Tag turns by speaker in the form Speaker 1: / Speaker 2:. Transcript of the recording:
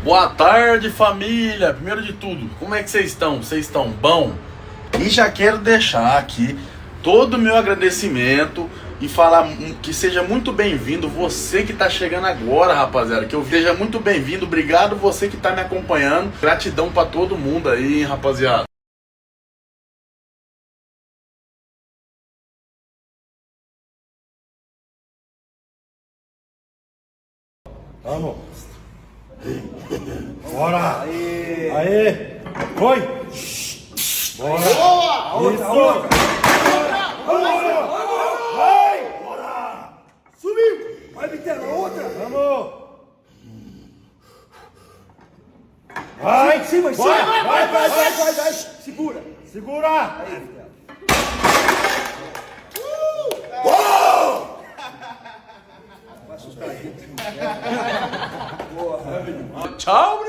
Speaker 1: Boa tarde, família. Primeiro de tudo, como é que vocês estão? Vocês estão bom? E já quero deixar aqui todo o meu agradecimento e falar que seja muito bem-vindo você que tá chegando agora, rapaziada. Que eu seja muito bem-vindo. Obrigado você que tá me acompanhando. Gratidão pra todo mundo aí, hein, rapaziada.
Speaker 2: Vamos. Bora. Aê. Foi. Bora. Boa. Isso. Vai. Bora. Subiu. Vai, Bitela. Outra. Vamos. Vai. Em cima, em cima. Vai. Segura. Segura. Aí,
Speaker 1: Tchau,